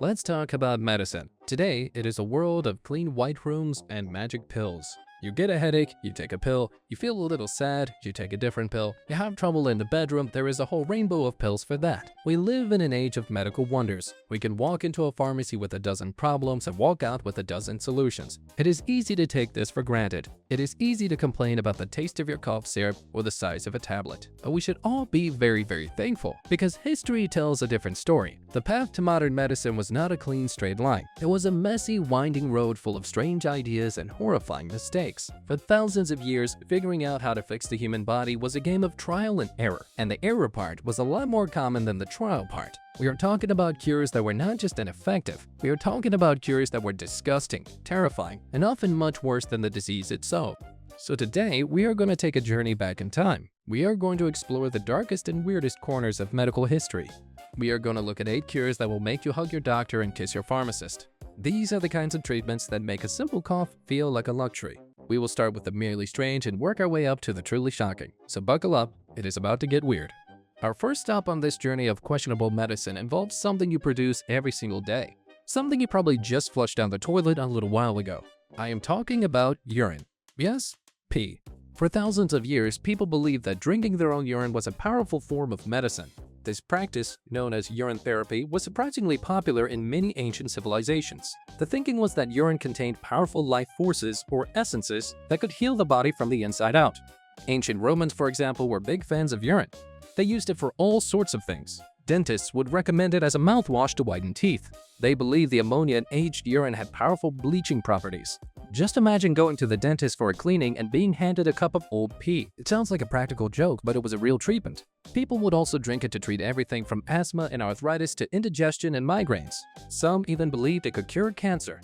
Let's talk about medicine. Today, it is a world of clean white rooms and magic pills. You get a headache, you take a pill. You feel a little sad, you take a different pill. You have trouble in the bedroom, there is a whole rainbow of pills for that. We live in an age of medical wonders. We can walk into a pharmacy with a dozen problems and walk out with a dozen solutions. It is easy to take this for granted. It is easy to complain about the taste of your cough syrup or the size of a tablet. But we should all be very thankful, because history tells a different story. The path to modern medicine was not a clean straight line. It was a messy, winding road full of strange ideas and horrifying mistakes. For thousands of years, figuring out how to fix the human body was a game of trial and error, and the error part was a lot more common than the trial part. We are talking about cures that were not just ineffective, we are talking about cures that were disgusting, terrifying, and often much worse than the disease itself. So today, we are going to take a journey back in time. We are going to explore the darkest and weirdest corners of medical history. We are going to look at 8 cures that will make you hug your doctor and kiss your pharmacist. These are the kinds of treatments that make a simple cough feel like a luxury. We will start with the merely strange and work our way up to the truly shocking. So buckle up, it is about to get weird. Our first stop on this journey of questionable medicine involves something you produce every single day. Something you probably just flushed down the toilet a little while ago. I am talking about urine. Yes, pee. For thousands of years, people believed that drinking their own urine was a powerful form of medicine. This practice, known as urine therapy, was surprisingly popular in many ancient civilizations. The thinking was that urine contained powerful life forces or essences that could heal the body from the inside out. Ancient Romans, for example, were big fans of urine. They used it for all sorts of things. Dentists would recommend it as a mouthwash to whiten teeth. They believed the ammonia in aged urine had powerful bleaching properties. Just imagine going to the dentist for a cleaning and being handed a cup of old pee. It sounds like a practical joke, but it was a real treatment. People would also drink it to treat everything from asthma and arthritis to indigestion and migraines. Some even believed it could cure cancer.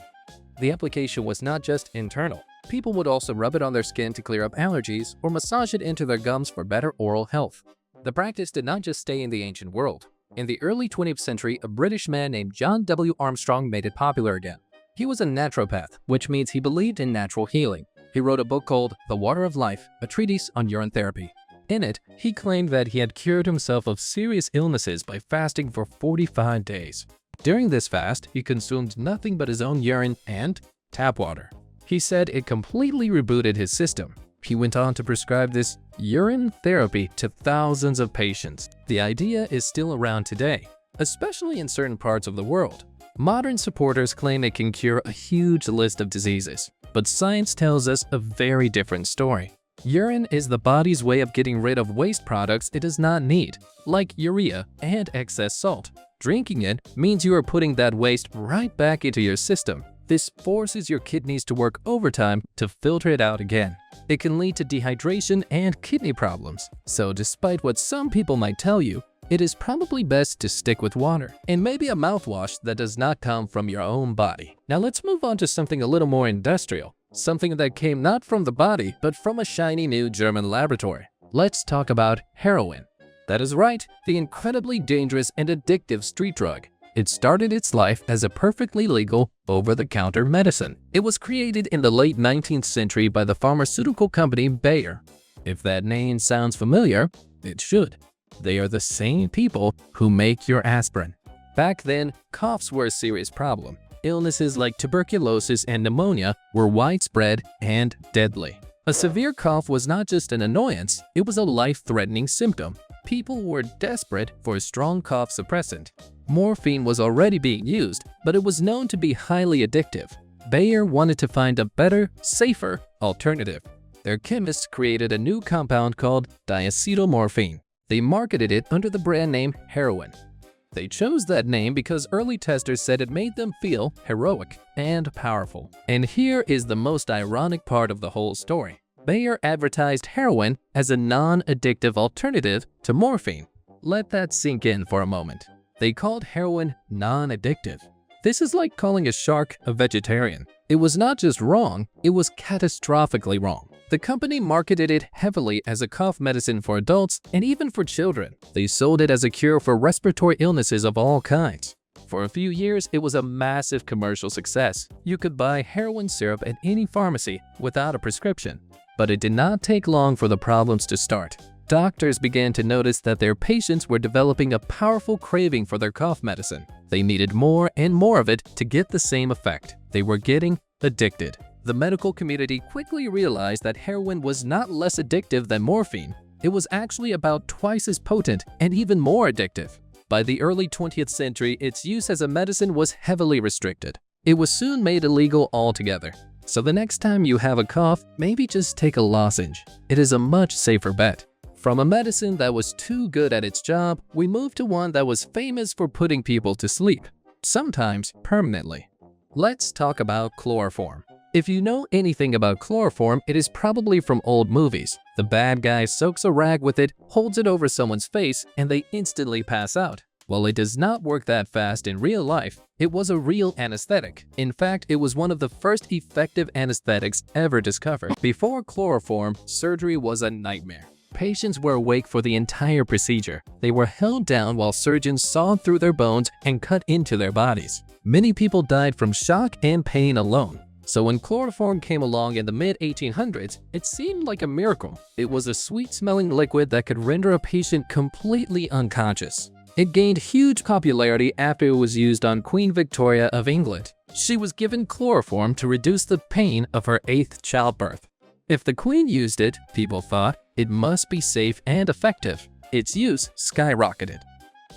The application was not just internal. People would also rub it on their skin to clear up allergies or massage it into their gums for better oral health. The practice did not just stay in the ancient world. In the early 20th century, a British man named John W. Armstrong made it popular again. He was a naturopath, which means he believed in natural healing. He wrote a book called The Water of Life, a treatise on urine therapy. In it, he claimed that he had cured himself of serious illnesses by fasting for 45 days. During this fast, he consumed nothing but his own urine and tap water. He said it completely rebooted his system. He went on to prescribe this urine therapy to thousands of patients. The idea is still around today, especially in certain parts of the world. Modern supporters claim it can cure a huge list of diseases, but science tells us a very different story. Urine is the body's way of getting rid of waste products it does not need, like urea and excess salt. Drinking it means you are putting that waste right back into your system. This forces your kidneys to work overtime to filter it out again. It can lead to dehydration and kidney problems. So despite what some people might tell you, it is probably best to stick with water and maybe a mouthwash that does not come from your own body. Now let's move on to something a little more industrial. Something that came not from the body, but from a shiny new German laboratory. Let's talk about heroin. That is right, the incredibly dangerous and addictive street drug. It started its life as a perfectly legal, over-the-counter medicine. It was created in the late 19th century by the pharmaceutical company Bayer. If that name sounds familiar, it should. They are the same people who make your aspirin. Back then, coughs were a serious problem. Illnesses like tuberculosis and pneumonia were widespread and deadly. A severe cough was not just an annoyance, it was a life-threatening symptom. People were desperate for a strong cough suppressant. Morphine was already being used, but it was known to be highly addictive. Bayer wanted to find a better, safer alternative. Their chemists created a new compound called diacetylmorphine. They marketed it under the brand name heroin. They chose that name because early testers said it made them feel heroic and powerful. And here is the most ironic part of the whole story. Bayer advertised heroin as a non-addictive alternative to morphine. Let that sink in for a moment. They called heroin non-addictive. This is like calling a shark a vegetarian. It was not just wrong, it was catastrophically wrong. The company marketed it heavily as a cough medicine for adults and even for children. They sold it as a cure for respiratory illnesses of all kinds. For a few years, it was a massive commercial success. You could buy heroin syrup at any pharmacy without a prescription. But it did not take long for the problems to start. doctors began to notice that their patients were developing a powerful craving for their cough medicine. They needed more and more of it to get the same effect. They were getting addicted. The medical community quickly realized that heroin was not less addictive than morphine. It was actually about twice as potent and even more addictive. By the early 20th century, its use as a medicine was heavily restricted. It was soon made illegal altogether. So the next time you have a cough, maybe just take a lozenge. It is a much safer bet. From a medicine that was too good at its job, we moved to one that was famous for putting people to sleep, sometimes permanently. Let's talk about chloroform. If you know anything about chloroform, it is probably from old movies. The bad guy soaks a rag with it, holds it over someone's face, and they instantly pass out. While it does not work that fast in real life, it was a real anesthetic. In fact, it was one of the first effective anesthetics ever discovered. Before chloroform, surgery was a nightmare. Patients were awake for the entire procedure. They were held down while surgeons sawed through their bones and cut into their bodies. Many people died from shock and pain alone. So when chloroform came along in the mid-1800s, it seemed like a miracle. It was a sweet-smelling liquid that could render a patient completely unconscious. It gained huge popularity after it was used on Queen Victoria of England. She was given chloroform to reduce the pain of her 8th childbirth. If the Queen used it, people thought, it must be safe and effective. Its use skyrocketed.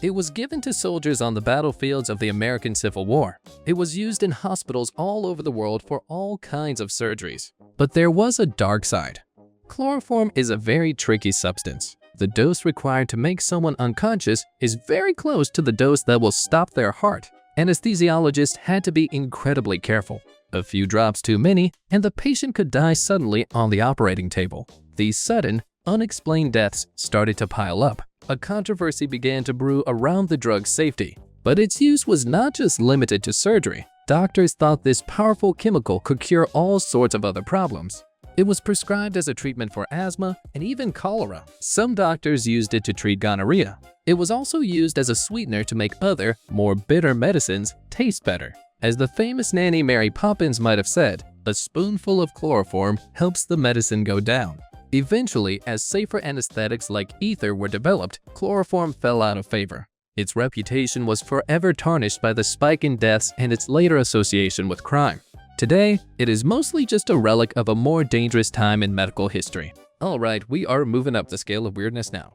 It was given to soldiers on the battlefields of the American Civil War. It was used in hospitals all over the world for all kinds of surgeries. But there was a dark side. Chloroform is a very tricky substance. The dose required to make someone unconscious is very close to the dose that will stop their heart. Anesthesiologists had to be incredibly careful. A few drops too many, and the patient could die suddenly on the operating table. These sudden, unexplained deaths started to pile up. A controversy began to brew around the drug's safety. But its use was not just limited to surgery. Doctors thought this powerful chemical could cure all sorts of other problems. It was prescribed as a treatment for asthma and even cholera. Some doctors used it to treat gonorrhea. It was also used as a sweetener to make other, more bitter medicines taste better. As the famous nanny Mary Poppins might have said, a spoonful of chloroform helps the medicine go down. Eventually, as safer anesthetics like ether were developed, chloroform fell out of favor. Its reputation was forever tarnished by the spike in deaths and its later association with crime. Today, it is mostly just a relic of a more dangerous time in medical history. Alright, we are moving up the scale of weirdness now.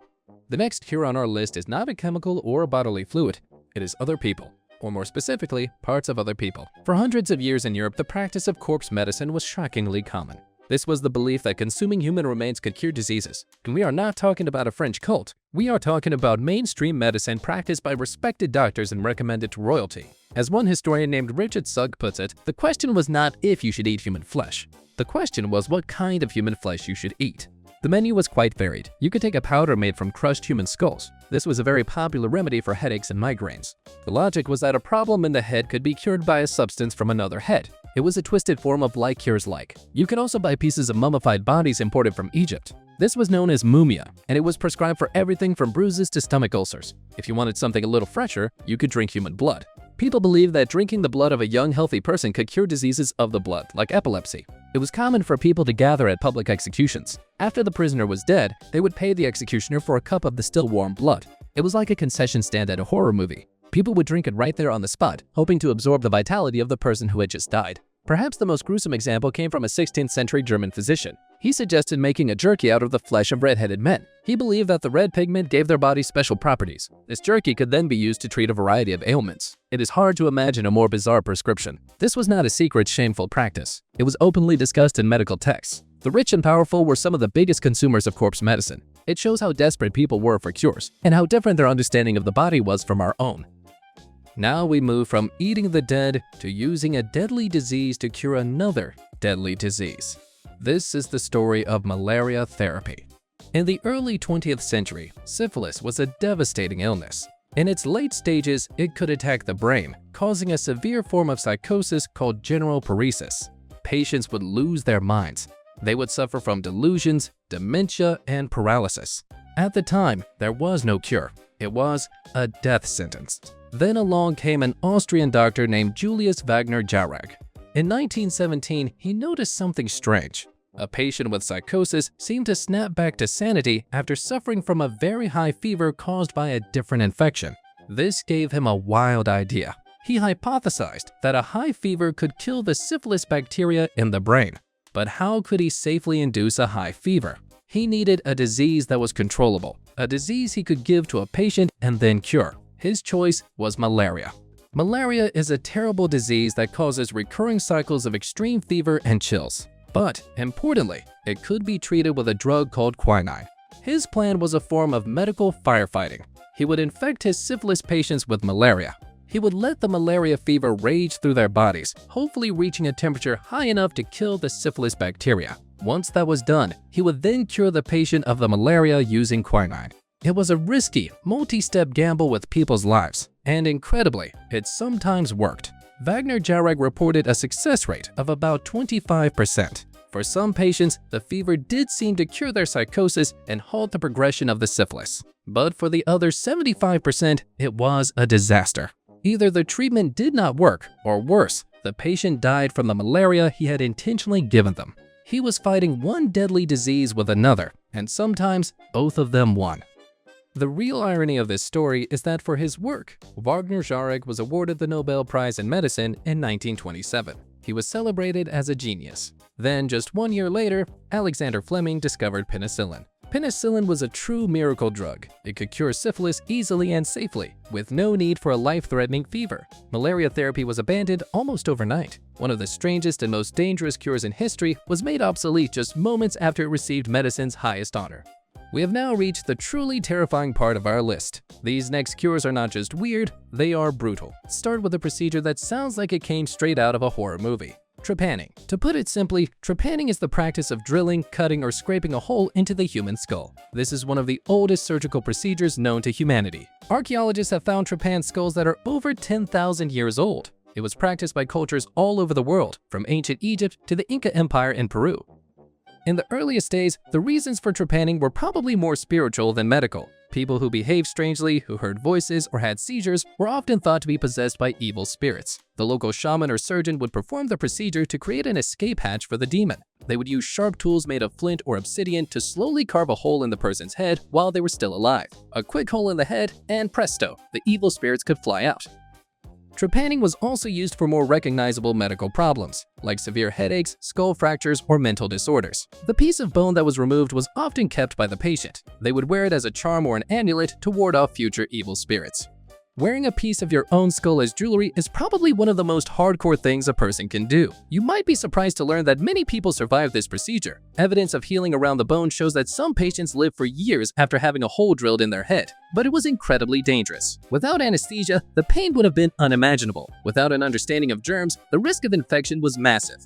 The next here on our list is not a chemical or a bodily fluid, it is other people, or more specifically, parts of other people. For hundreds of years in Europe, the practice of corpse medicine was shockingly common. This was the belief that consuming human remains could cure diseases. And we are not talking about a French cult. We are talking about mainstream medicine practiced by respected doctors and recommended to royalty. As one historian named Richard Sugg puts it, the question was not if you should eat human flesh. The question was what kind of human flesh you should eat. The menu was quite varied. You could take a powder made from crushed human skulls. This was a very popular remedy for headaches and migraines. The logic was that a problem in the head could be cured by a substance from another head. It was a twisted form of like cures like. You could also buy pieces of mummified bodies imported from Egypt. This was known as mumia, and it was prescribed for everything from bruises to stomach ulcers. If you wanted something a little fresher, you could drink human blood. People believed that drinking the blood of a young, healthy person could cure diseases of the blood, like epilepsy. It was common for people to gather at public executions. After the prisoner was dead, they would pay the executioner for a cup of the still warm blood. It was like a concession stand at a horror movie. People would drink it right there on the spot, hoping to absorb the vitality of the person who had just died. Perhaps the most gruesome example came from a 16th century German physician. He suggested making a jerky out of the flesh of red-headed men. He believed that the red pigment gave their bodies special properties. This jerky could then be used to treat a variety of ailments. It is hard to imagine a more bizarre prescription. This was not a secret, shameful practice. It was openly discussed in medical texts. The rich and powerful were some of the biggest consumers of corpse medicine. It shows how desperate people were for cures, and how different their understanding of the body was from our own. Now we move from eating the dead to using a deadly disease to cure another deadly disease. This is the story of malaria therapy. In the early 20th century, syphilis was a devastating illness. In its late stages, it could attack the brain, causing a severe form of psychosis called general paresis. Patients would lose their minds. They would suffer from delusions, dementia, and paralysis. At the time, there was no cure. It was a death sentence. Then along came an Austrian doctor named Julius Wagner Jaureg. In 1917, he noticed something strange. A patient with psychosis seemed to snap back to sanity after suffering from a very high fever caused by a different infection. This gave him a wild idea. He hypothesized that a high fever could kill the syphilis bacteria in the brain. But how could he safely induce a high fever? He needed a disease that was controllable, a disease he could give to a patient and then cure. His choice was malaria. Malaria is a terrible disease that causes recurring cycles of extreme fever and chills. But importantly, it could be treated with a drug called quinine. His plan was a form of medical firefighting. He would infect his syphilis patients with malaria. He would let the malaria fever rage through their bodies, hopefully reaching a temperature high enough to kill the syphilis bacteria. Once that was done, he would then cure the patient of the malaria using quinine. It was a risky, multi-step gamble with people's lives, and incredibly, it sometimes worked. Wagner Jarek reported a success rate of about 25%. For some patients, the fever did seem to cure their psychosis and halt the progression of the syphilis. But for the other 75%, it was a disaster. Either the treatment did not work, or worse, the patient died from the malaria he had intentionally given them. He was fighting one deadly disease with another, and sometimes both of them won. The real irony of this story is that for his work, Wagner Jarek was awarded the Nobel Prize in Medicine in 1927. He was celebrated as a genius. Then, just 1 year later, Alexander Fleming discovered penicillin. Penicillin was a true miracle drug. It could cure syphilis easily and safely, with no need for a life-threatening fever. Malaria therapy was abandoned almost overnight. One of the strangest and most dangerous cures in history was made obsolete just moments after it received medicine's highest honor. We have now reached the truly terrifying part of our list. These next cures are not just weird, they are brutal. Start with a procedure that sounds like it came straight out of a horror movie. Trepanning. To put it simply, trepanning is the practice of drilling, cutting, or scraping a hole into the human skull. This is one of the oldest surgical procedures known to humanity. Archaeologists have found trepanned skulls that are over 10,000 years old. It was practiced by cultures all over the world, from ancient Egypt to the Inca Empire in Peru. In the earliest days, the reasons for trepanning were probably more spiritual than medical. People who behaved strangely, who heard voices, or had seizures were often thought to be possessed by evil spirits. The local shaman or surgeon would perform the procedure to create an escape hatch for the demon. They would use sharp tools made of flint or obsidian to slowly carve a hole in the person's head while they were still alive. A quick hole in the head, and presto, the evil spirits could fly out. Trepanning was also used for more recognizable medical problems, like severe headaches, skull fractures, or mental disorders. The piece of bone that was removed was often kept by the patient. They would wear it as a charm or an amulet to ward off future evil spirits. Wearing a piece of your own skull as jewelry is probably one of the most hardcore things a person can do. You might be surprised to learn that many people survive this procedure. Evidence of healing around the bone shows that some patients live for years after having a hole drilled in their head. But it was incredibly dangerous. Without anesthesia, the pain would have been unimaginable. Without an understanding of germs, the risk of infection was massive.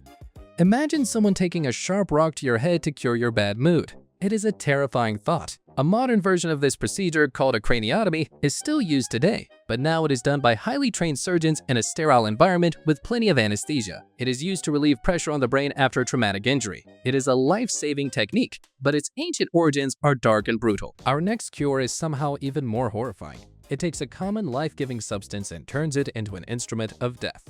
Imagine someone taking a sharp rock to your head to cure your bad mood. It is a terrifying thought. A modern version of this procedure, called a craniotomy, is still used today, but now it is done by highly trained surgeons in a sterile environment with plenty of anesthesia. It is used to relieve pressure on the brain after a traumatic injury. It is a life-saving technique, but its ancient origins are dark and brutal. Our next cure is somehow even more horrifying. It takes a common life-giving substance and turns it into an instrument of death.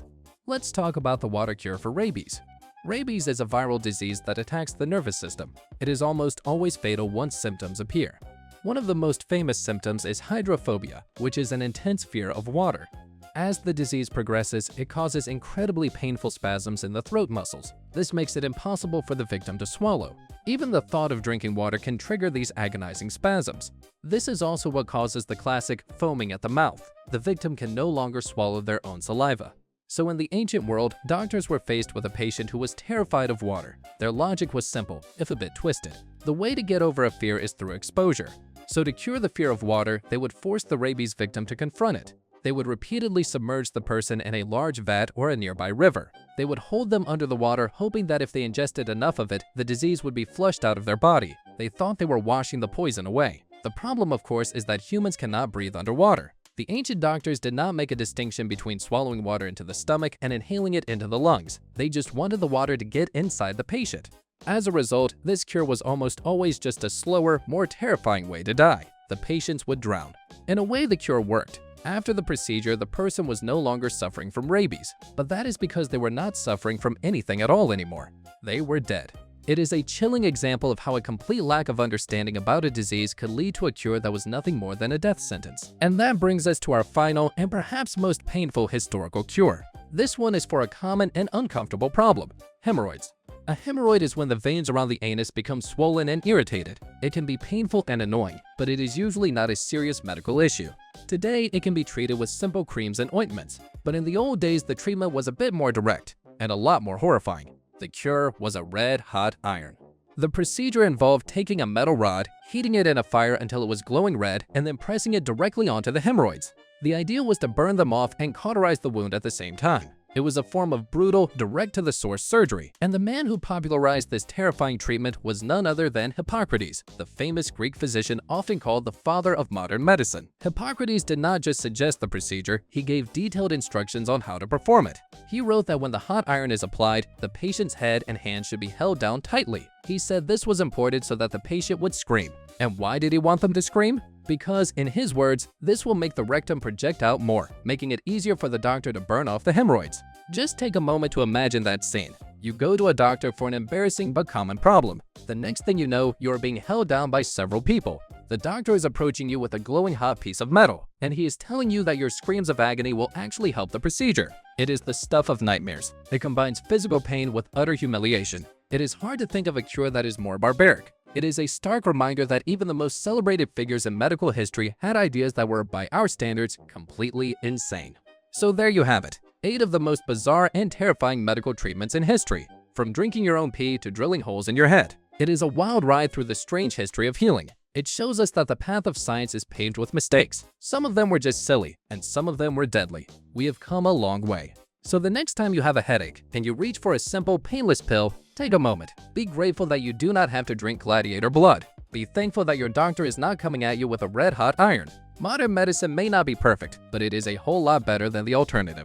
Let's talk about the water cure for rabies. Rabies is a viral disease that attacks the nervous system. It is almost always fatal once symptoms appear. One of the most famous symptoms is hydrophobia, which is an intense fear of water. As the disease progresses, it causes incredibly painful spasms in the throat muscles. This makes it impossible for the victim to swallow. Even the thought of drinking water can trigger these agonizing spasms. This is also what causes the classic foaming at the mouth. The victim can no longer swallow their own saliva. So in the ancient world, doctors were faced with a patient who was terrified of water. Their logic was simple, if a bit twisted. The way to get over a fear is through exposure. So to cure the fear of water, they would force the rabies victim to confront it. They would repeatedly submerge the person in a large vat or a nearby river. They would hold them under the water, hoping that if they ingested enough of it, the disease would be flushed out of their body. They thought they were washing the poison away. The problem, of course, is that humans cannot breathe underwater. The ancient doctors did not make a distinction between swallowing water into the stomach and inhaling it into the lungs. They just wanted the water to get inside the patient. As a result, this cure was almost always just a slower, more terrifying way to die. The patients would drown. In a way, the cure worked. After the procedure, the person was no longer suffering from rabies, but that is because they were not suffering from anything at all anymore. They were dead. It is a chilling example of how a complete lack of understanding about a disease could lead to a cure that was nothing more than a death sentence. And that brings us to our final and perhaps most painful historical cure. This one is for a common and uncomfortable problem: hemorrhoids. A hemorrhoid is when the veins around the anus become swollen and irritated. It can be painful and annoying, but it is usually not a serious medical issue. Today, it can be treated with simple creams and ointments, but in the old days, the treatment was a bit more direct and a lot more horrifying. The cure was a red-hot iron. The procedure involved taking a metal rod, heating it in a fire until it was glowing red, and then pressing it directly onto the hemorrhoids. The idea was to burn them off and cauterize the wound at the same time. It was a form of brutal, direct-to-the-source surgery, and the man who popularized this terrifying treatment was none other than Hippocrates, the famous Greek physician often called the father of modern medicine. Hippocrates did not just suggest the procedure, he gave detailed instructions on how to perform it. He wrote that when the hot iron is applied, the patient's head and hands should be held down tightly. He said this was important so that the patient would scream. And why did he want them to scream? Because, in his words, this will make the rectum project out more, making it easier for the doctor to burn off the hemorrhoids. Just take a moment to imagine that scene. You go to a doctor for an embarrassing but common problem. The next thing you know, you are being held down by several people. The doctor is approaching you with a glowing hot piece of metal, and he is telling you that your screams of agony will actually help the procedure. It is the stuff of nightmares. It combines physical pain with utter humiliation. It is hard to think of a cure that is more barbaric. It is a stark reminder that even the most celebrated figures in medical history had ideas that were, by our standards, completely insane. So there you have it, 8 of the most bizarre and terrifying medical treatments in history, from drinking your own pee to drilling holes in your head. It is a wild ride through the strange history of healing. It shows us that the path of science is paved with mistakes. Some of them were just silly, and some of them were deadly. We have come a long way. So the next time you have a headache and you reach for a simple, painless pill, take a moment. Be grateful that you do not have to drink gladiator blood. Be thankful that your doctor is not coming at you with a red-hot iron. Modern medicine may not be perfect, but it is a whole lot better than the alternative.